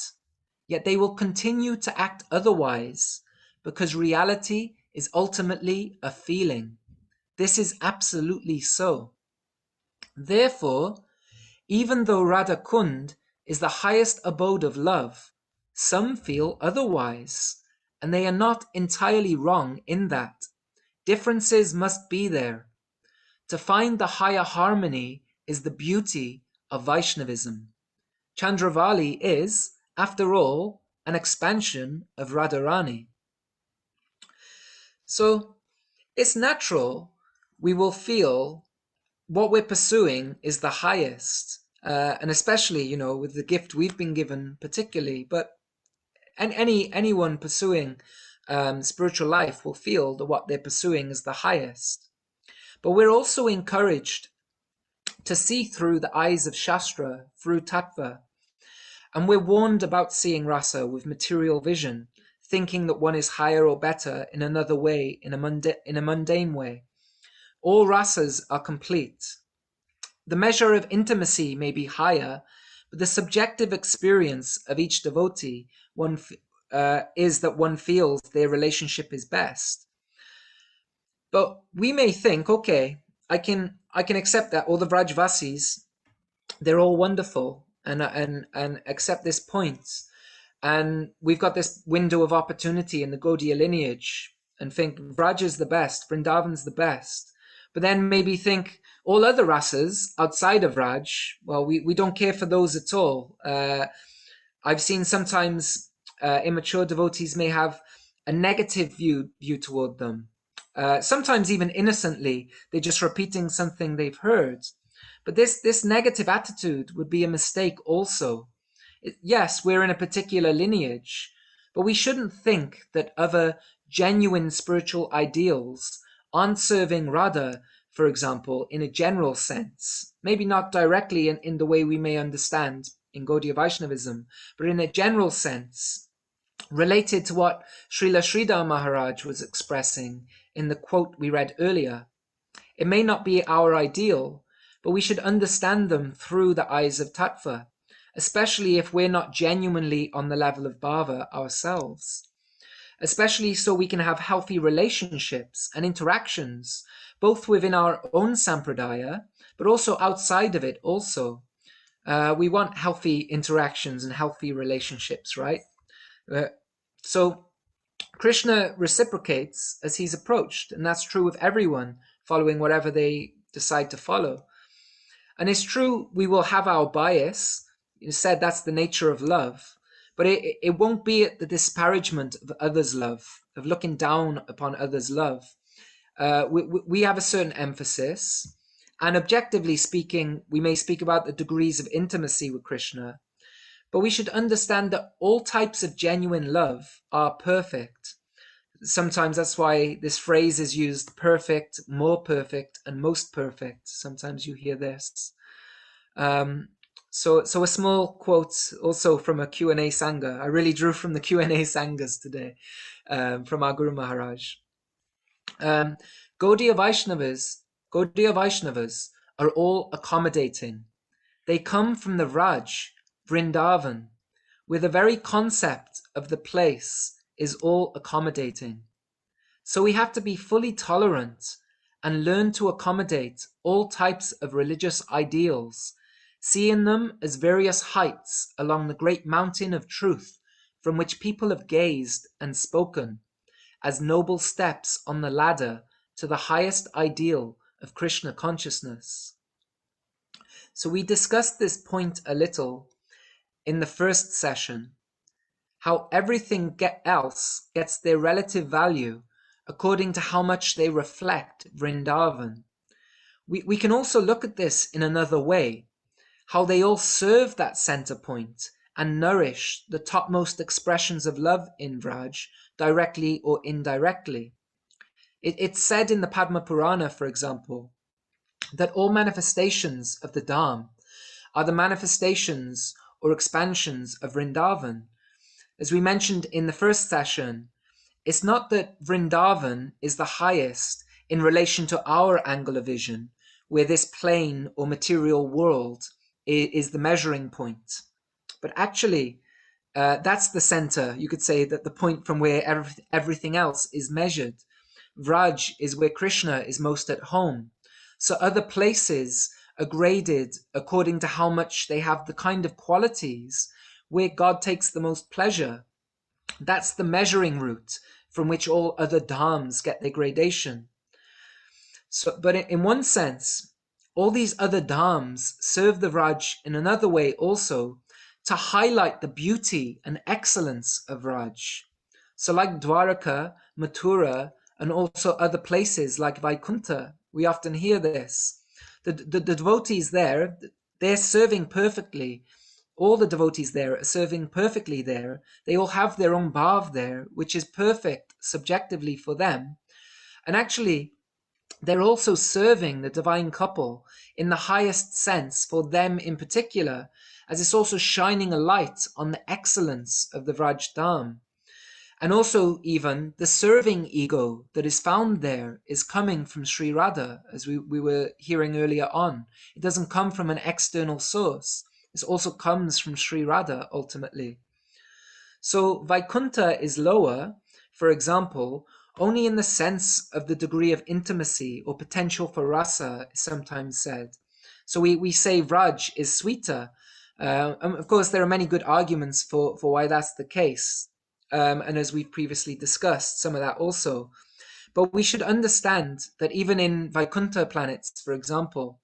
yet they will continue to act otherwise because reality is ultimately a feeling. This is absolutely so. Therefore, even though Radha Kund is the highest abode of love, some feel otherwise, and they are not entirely wrong in that. Differences must be there. To find the higher harmony is the beauty of Vaishnavism. Chandravali is, after all, an expansion of Radharani. So it's natural we will feel what we're pursuing is the highest, and especially, with the gift we've been given particularly, but anyone pursuing spiritual life will feel that what they're pursuing is the highest. But we're also encouraged to see through the eyes of Shastra, through Tattva, and we're warned about seeing rasa with material vision, thinking that one is higher or better in another way, in a mundane way. All rasas are complete. The measure of intimacy may be higher, but the subjective experience of each devotee is that one feels their relationship is best. But we may think, okay, I can accept that all the Rajvasis, they're all wonderful, and accept this point. And we've got this window of opportunity in the Gaudiya lineage, and think Vraja's the best, Vrindavan's the best. But then maybe think all other rasas outside of Raj, well, we don't care for those at all. I've seen sometimes immature devotees may have a negative view toward them. Sometimes even innocently, they're just repeating something they've heard. But this negative attitude would be a mistake also. Yes, we're in a particular lineage, but we shouldn't think that other genuine spiritual ideals aren't serving Radha, for example, in a general sense. Maybe not directly in the way we may understand in Gaudiya Vaishnavism, but in a general sense, related to what Srila Sridhar Maharaj was expressing in the quote we read earlier. It may not be our ideal, but we should understand them through the eyes of Tattva, especially if we're not genuinely on the level of bhava ourselves. Especially so we can have healthy relationships and interactions, both within our own sampradaya, but also outside of it also. We want healthy interactions and healthy relationships, right? So Krishna reciprocates as he's approached, and that's true with everyone following whatever they decide to follow. And it's true we will have our bias. You said that's the nature of love, but it won't be at the disparagement of others' love, of looking down upon others' love. We have a certain emphasis, and objectively speaking, we may speak about the degrees of intimacy with Krishna, but we should understand that all types of genuine love are perfect. Sometimes that's why this phrase is used: perfect, more perfect, and most perfect. Sometimes you hear this. So a small quote also from a Q&A Sangha. I really drew from the Q&A Sanghas today, from our Guru Maharaj. Gaudiya Vaishnavas are all accommodating. They come from the Raj, Vrindavan, where the very concept of the place is all accommodating. So we have to be fully tolerant and learn to accommodate all types of religious ideals, seeing them as various heights along the great mountain of truth from which people have gazed and spoken, as noble steps on the ladder to the highest ideal of Krishna consciousness. So we discussed this point a little in the first session, how everything else gets their relative value according to how much they reflect Vrindavan. We can also look at this in another way, how they all serve that center point and nourish the topmost expressions of love in Vraj, directly or indirectly. It's said in the Padma Purana, for example, that all manifestations of the Dham are the manifestations or expansions of Vrindavan. As we mentioned in the first session, it's not that Vrindavan is the highest in relation to our angle of vision, where this plane or material world is the measuring point. But actually, that's the center. You could say that the point from where everything else is measured. Vraj is where Krishna is most at home. So other places are graded according to how much they have the kind of qualities where God takes the most pleasure. That's the measuring route from which all other dhams get their gradation. So, but in one sense, all these other dhams serve the Vraj in another way also, to highlight the beauty and excellence of Vraj. So like Dwaraka, Mathura, and also other places like Vaikuntha, we often hear this. The devotees there, they're serving perfectly. All the devotees there are serving perfectly there. They all have their own bhav there, which is perfect subjectively for them. And actually, they're also serving the divine couple in the highest sense for them in particular, as it's also shining a light on the excellence of the Vraj Dham. And also even the serving ego that is found there is coming from Sri Radha, as we were hearing earlier on. It doesn't come from an external source. This also comes from Sri Radha ultimately. So Vaikuntha is lower, for example, only in the sense of the degree of intimacy or potential for rasa is sometimes said. So we say Vraj is sweeter. Of course, there are many good arguments for why that's the case. And as we've previously discussed, some of that also. But we should understand that even in Vaikuntha planets, for example,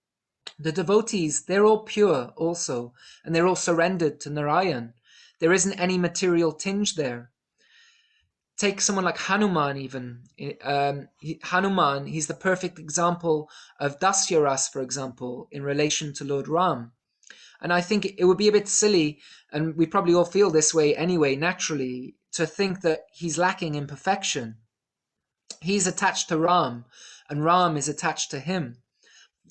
the devotees, they're all pure also, and they're all surrendered to Narayan. There isn't any material tinge there. Take someone like Hanuman even. Hanuman, he's the perfect example of Dasyaras, for example, in relation to Lord Ram. And I think it would be a bit silly, and we probably all feel this way anyway, naturally, to think that he's lacking in perfection. He's attached to Ram, and Ram is attached to him.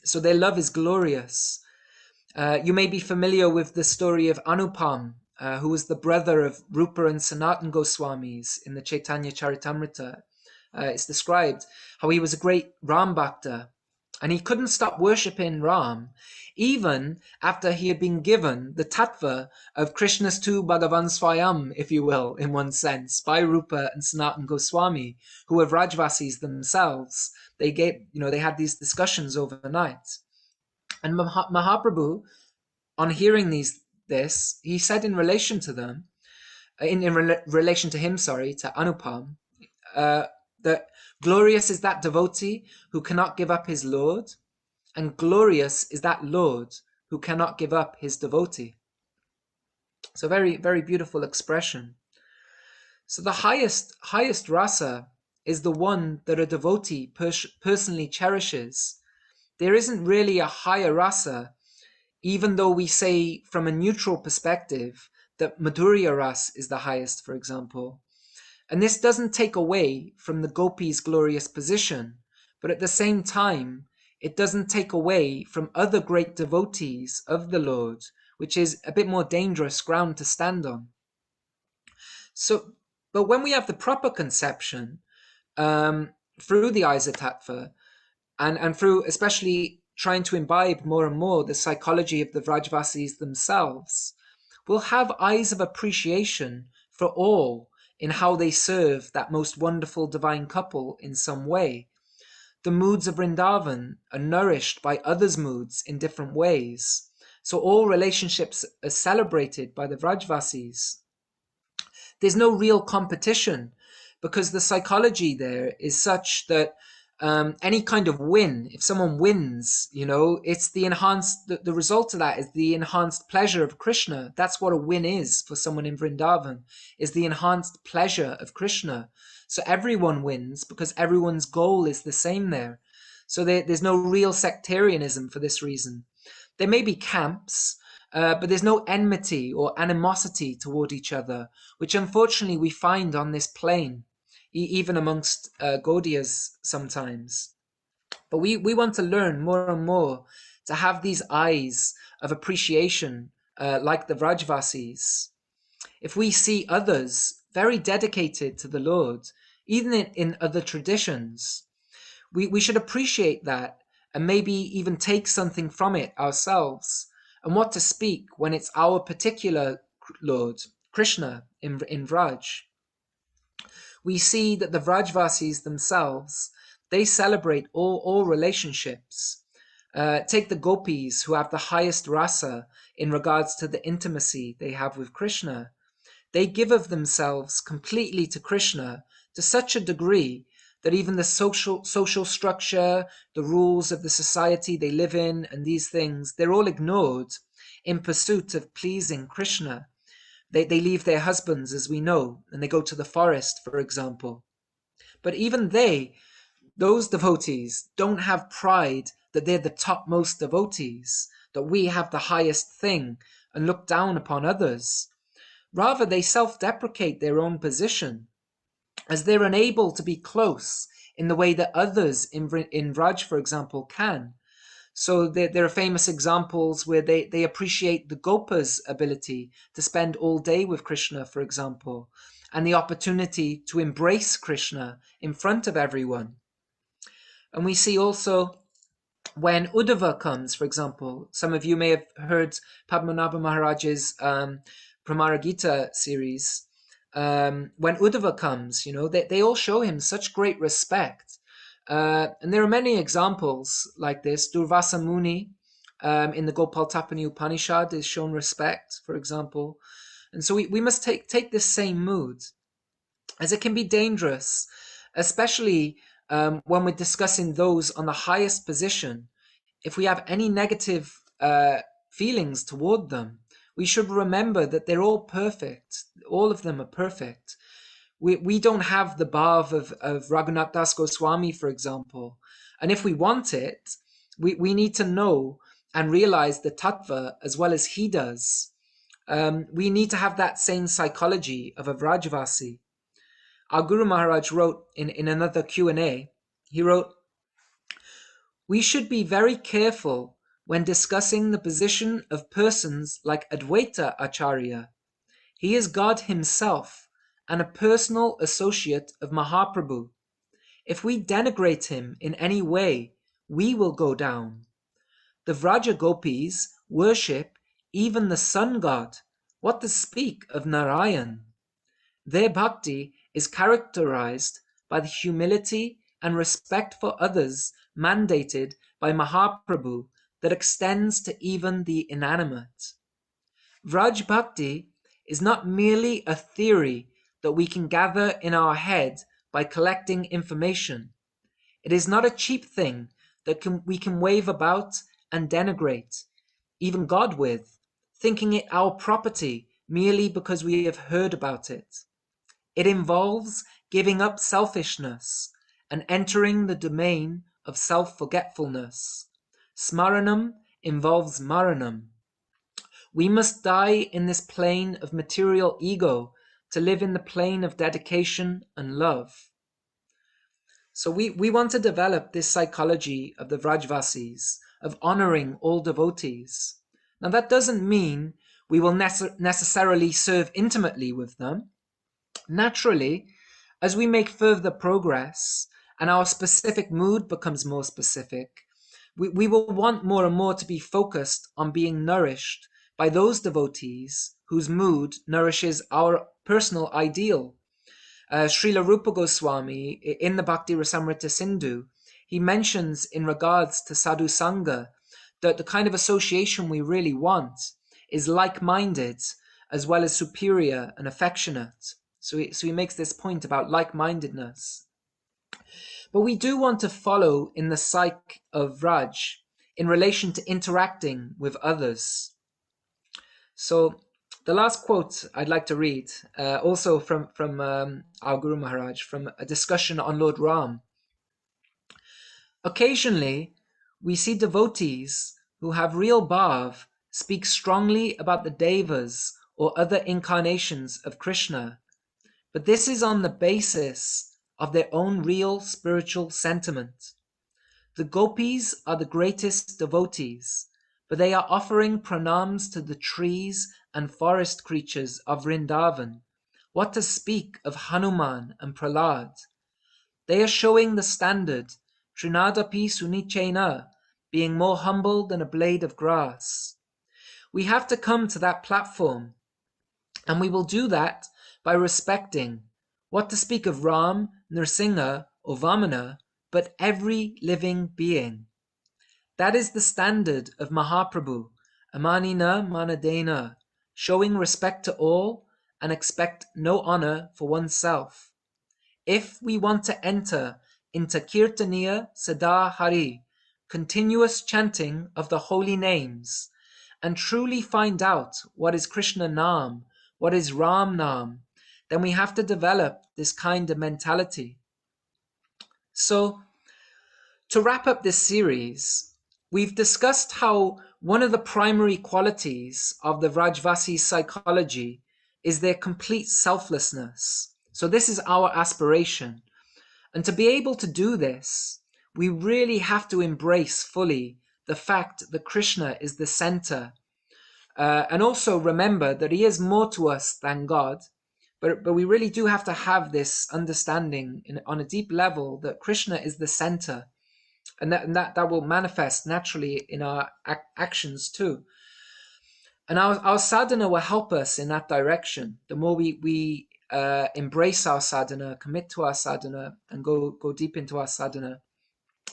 So their love is glorious. You may be familiar with the story of Anupam, who was the brother of Rupa and Sanatan Goswamis in the Chaitanya Charitamrita. It's described how he was a great Ram Bhakta, and he couldn't stop worshipping Ram, even after he had been given the tattva of Krishna's tu Bhagavan Swayam, if you will, in one sense, by Rupa and Sanatan Goswami, who were Rajvasis themselves. They had these discussions overnight. And Mahaprabhu, on hearing this, he said in relation to them, relation to him, to Anupam, that glorious is that devotee who cannot give up his Lord, and glorious is that Lord who cannot give up his devotee. So very, very beautiful expression. So the highest rasa is the one that a devotee personally cherishes. There isn't really a higher rasa, even though we say from a neutral perspective that Madhurya Ras is the highest, for example. And this doesn't take away from the gopis' glorious position, but at the same time, it doesn't take away from other great devotees of the Lord, which is a bit more dangerous ground to stand on. So, but when we have the proper conception, through the Isa Tattva, and through especially trying to imbibe more and more the psychology of the Rajvasis themselves, we'll have eyes of appreciation for all in how they serve that most wonderful divine couple in some way. The moods of Vrindavan are nourished by others' moods in different ways. So all relationships are celebrated by the Rajvasis. There's no real competition because the psychology there is such that any kind of win, if someone wins, it's the result of that is the enhanced pleasure of Krishna. That's what a win is for someone in Vrindavan, is the enhanced pleasure of Krishna. So everyone wins because everyone's goal is the same there. So there's no real sectarianism for this reason. There may be camps, but there's no enmity or animosity toward each other, which unfortunately we find on this plane. even amongst Gaudiyas sometimes. But we want to learn more and more to have these eyes of appreciation, like the Rajvasis. If we see others very dedicated to the Lord, even in other traditions, we should appreciate that and maybe even take something from it ourselves. And what to speak when it's our particular Lord, Krishna, in Vraj. We see that the Vrajvasis themselves, they celebrate all relationships. Take the gopis, who have the highest rasa in regards to the intimacy they have with Krishna. They give of themselves completely to Krishna to such a degree that even the social structure, the rules of the society they live in, and these things, they're all ignored in pursuit of pleasing Krishna. They leave their husbands, as we know, and they go to the forest, for example. But even those devotees, don't have pride that they're the topmost devotees, that we have the highest thing, and look down upon others. Rather, they self-deprecate their own position, as they're unable to be close in the way that others in Vraj, for example, can. So there are famous examples where they appreciate the Gopa's ability to spend all day with Krishna, for example, and the opportunity to embrace Krishna in front of everyone. And we see also when Uddhava comes, for example, some of you may have heard Padmanabha Maharaj's Pramara Gita series. When Uddhava comes, they all show him such great respect. And there are many examples like this. Durvasa Muni in the Gopal Tapani Upanishad is shown respect, for example. And so we must take this same mood, as it can be dangerous, especially when we're discussing those on the highest position. If we have any negative feelings toward them, we should remember that they're all perfect. All of them are perfect. We don't have the bhav of Raghunath Das Goswami, for example. And if we want it, we need to know and realize the tattva as well as he does. We need to have that same psychology of a Vrajvasi. Our Guru Maharaj wrote in another Q&A, he wrote, "We should be very careful when discussing the position of persons like Advaita Acharya. He is God himself and a personal associate of Mahaprabhu. If we denigrate him in any way, we will go down. The Vraja Gopis worship even the sun god. What to speak of Narayan? Their bhakti is characterized by the humility and respect for others mandated by Mahaprabhu that extends to even the inanimate. Vraj Bhakti is not merely a theory that we can gather in our head by collecting information. It is not a cheap thing that we can wave about and denigrate, even God with, thinking it our property merely because we have heard about it. It involves giving up selfishness and entering the domain of self-forgetfulness. Smaranam involves maranam. We must die in this plane of material ego to live in the plane of dedication and love." So we want to develop this psychology of the Vrajvasis, of honoring all devotees. Now that doesn't mean we will necessarily serve intimately with them. Naturally, as we make further progress and our specific mood becomes more specific, we will want more and more to be focused on being nourished by those devotees whose mood nourishes our personal ideal. Srila Rupa Goswami, in the Bhakti Rasamrita Sindhu, he mentions in regards to Sadhu Sangha that the kind of association we really want is like-minded as well as superior and affectionate. So he makes this point about like-mindedness. But we do want to follow in the psyche of Vraj in relation to interacting with others. So the last quote I'd like to read, also from our Guru Maharaj, from a discussion on Lord Ram. "Occasionally, we see devotees who have real bhav speak strongly about the devas or other incarnations of Krishna, but this is on the basis of their own real spiritual sentiment. The gopis are the greatest devotees, but they are offering pranams to the trees and forest creatures of Vrindavan. What to speak of Hanuman and Prahlad? They are showing the standard, Trinadapi Sunichena, being more humble than a blade of grass. We have to come to that platform, and we will do that by respecting, what to speak of Ram, Nrsimha, or Vamana, but every living being. That is the standard of Mahaprabhu, Amanina Manadena, showing respect to all and expect no honor for oneself. If we want to enter into Kirtaniya Sada Hari, continuous chanting of the holy names, and truly find out what is Krishna Nam, what is Ram Nam, then we have to develop this kind of mentality. So, to wrap up this series, we've discussed how one of the primary qualities of the Rajvasi psychology is their complete selflessness. So this is our aspiration. And to be able to do this, we really have to embrace fully the fact that Krishna is the center. And also remember that he is more to us than God. But we really do have to have this understanding on a deep level that Krishna is the center. And that will manifest naturally in our actions too. And our sadhana will help us in that direction. The more we embrace our sadhana, commit to our sadhana, and go deep into our sadhana,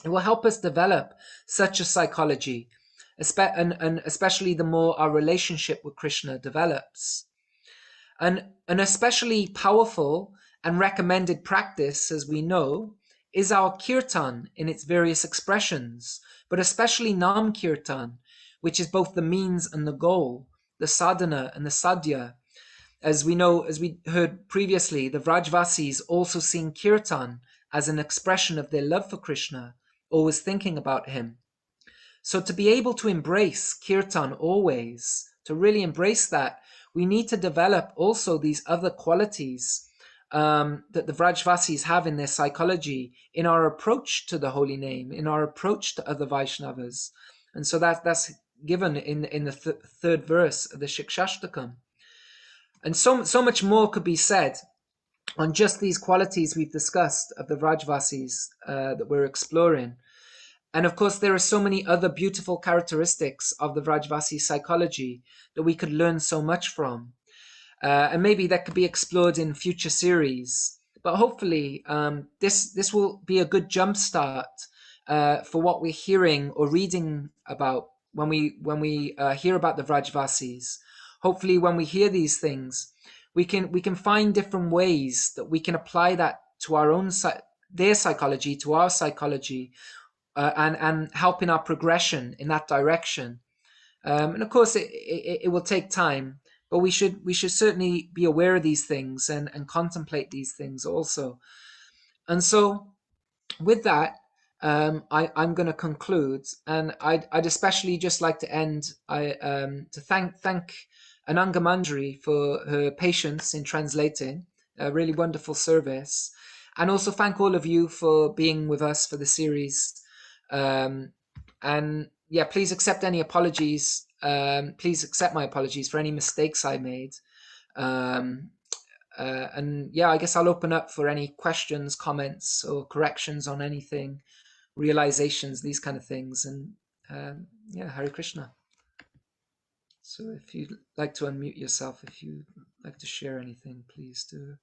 it will help us develop such a psychology, and especially the more our relationship with Krishna develops. And an especially powerful and recommended practice, as we know, is our kirtan in its various expressions, but especially Nam Kirtan, which is both the means and the goal, the sadhana and the sadhya. As we know, as we heard previously, the Rajvasis also sing kirtan as an expression of their love for Krishna, always thinking about him. So to be able to embrace kirtan always, to really embrace that, we need to develop also these other qualities that the Vrajvasis have in their psychology, in our approach to the holy name, in our approach to other Vaishnavas. And so that's given in the third verse of the Shikshashtakam. And so much more could be said on just these qualities we've discussed of the Vrajvasis that we're exploring. And of course, there are so many other beautiful characteristics of the Vrajvasi psychology that we could learn so much from. And maybe that could be explored in future series. But hopefully, this will be a good jumpstart for what we're hearing or reading about when we hear about the Vrajvasis. Hopefully, when we hear these things, we can find different ways that we can apply that to our own their psychology, to our psychology, and help in our progression in that direction. And of course, it will take time, but we should certainly be aware of these things and contemplate these things also. And so, with that, I'm going to conclude, and I'd especially just like to end to thank Ananga Manjari for her patience in translating, a really wonderful service, and also thank all of you for being with us for the series. And yeah, please accept any apologies. Please accept my apologies for any mistakes I made. And yeah, I guess I'll open up for any questions, comments, or corrections on anything, realizations, these kind of things. And yeah, Hare Krishna. So if you'd like to unmute yourself, if you'd like to share anything, please do.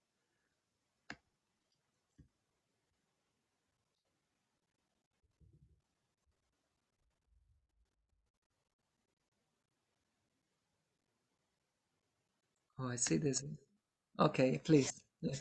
Oh, I see there's... Okay, please. Yeah.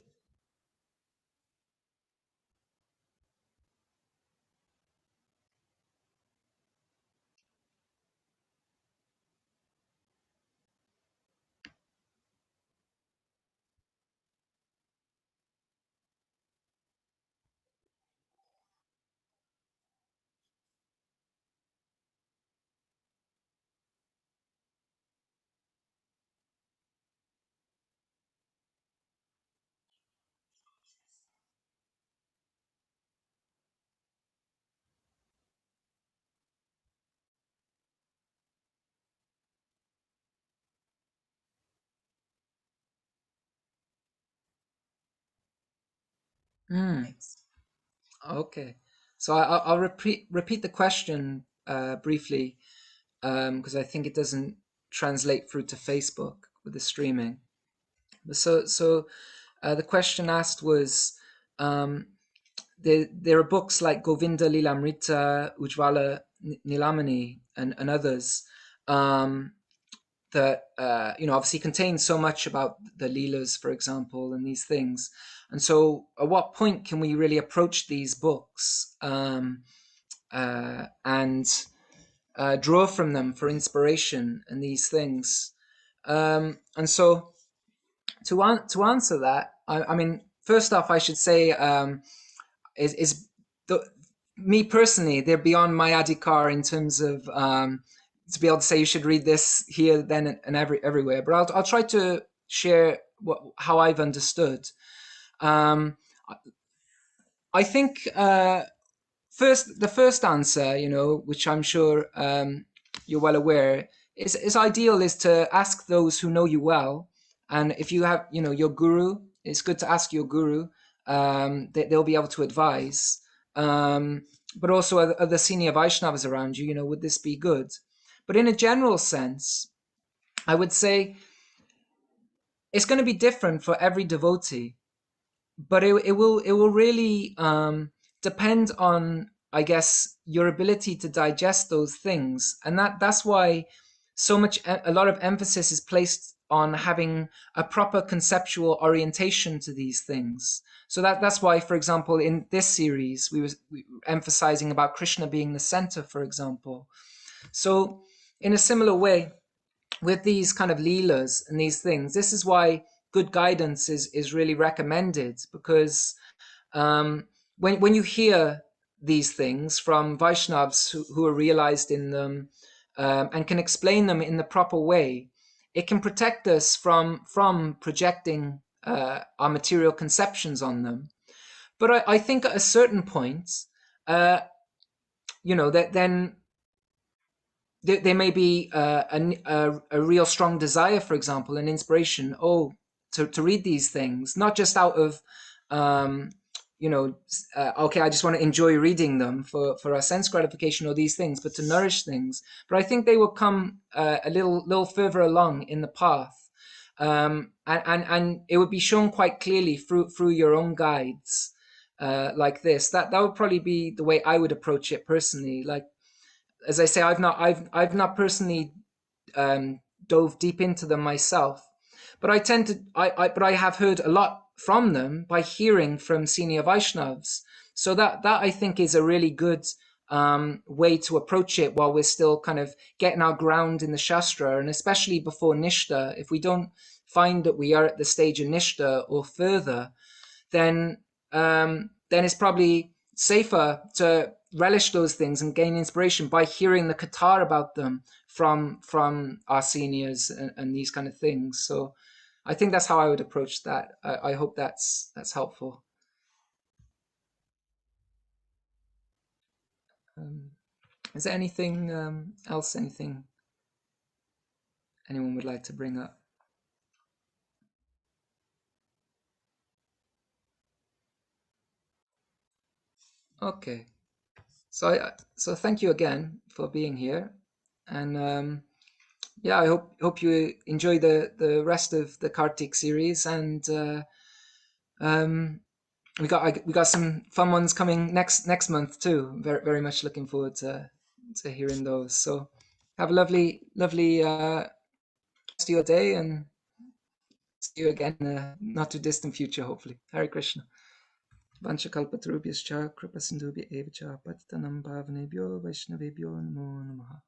Mm. Okay. So I'll repeat the question briefly, because I think it doesn't translate through to Facebook with the streaming. So the question asked was, um, there are books like Govinda Lilamrita, Ujvala Nilamani, and others, that obviously contain so much about the Leelas, for example, and these things. And so, at what point can we really approach these books, and draw from them for inspiration and these things? And so, to answer that, I mean, first off, I should say, is the me personally, they're beyond my adhikar in terms of, to be able to say you should read this here, then, and everywhere. But I'll try to share how I've understood. Um, I think, the first answer, which I'm sure, you're well aware, is ideal, is to ask those who know you well. And if you have, your guru, it's good to ask your guru. They'll be able to advise. But also other senior Vaishnavas around you, would this be good? But in a general sense, I would say it's going to be different for every devotee, but it will really, depend on, I guess, your ability to digest those things. And that's why a lot of emphasis is placed on having a proper conceptual orientation to these things. So that's why, for example, in this series we were emphasizing about Krishna being the center, for example. So in a similar way, with these kind of leelas and these things, this is why good guidance is really recommended, because, when you hear these things from Vaishnavas who are realized in them, and can explain them in the proper way, it can protect us from projecting our material conceptions on them. But I think at a certain point, uh, that then there may be a real strong desire, for example, an inspiration, to read these things, not just out of, um, okay, I just want to enjoy reading them for our sense gratification or these things, but to nourish things. But I think they will come a little further along in the path, and it would be shown quite clearly through your own guides, like this. That would probably be the way I would approach it personally. Like, as I say, I've not personally, dove deep into them myself, but I tend to but I have heard a lot from them by hearing from senior Vaishnavas. So that I think is a really good, way to approach it while we're still kind of getting our ground in the Shastra, and especially before Nishta. If we don't find that we are at the stage of Nishta or further, then it's probably safer to relish those things and gain inspiration by hearing the Qatar about them from our seniors, and these kind of things. So I think that's how I would approach that. I hope that's helpful. Um, is there anything, else? Anything anyone would like to bring up? Okay. So thank you again for being here, and, yeah, I hope you enjoy the rest of the Kartik series, and, um, we got some fun ones coming next month too. Very very much looking forward to hearing those. So have a lovely rest of your day, and see you again in a not too distant future, hopefully. Hare Krishna. Vanchakalpatarubhyascha kripa sindhubhya eva cha patitanam pavanebhyo vaishnavebhyo namo namaha.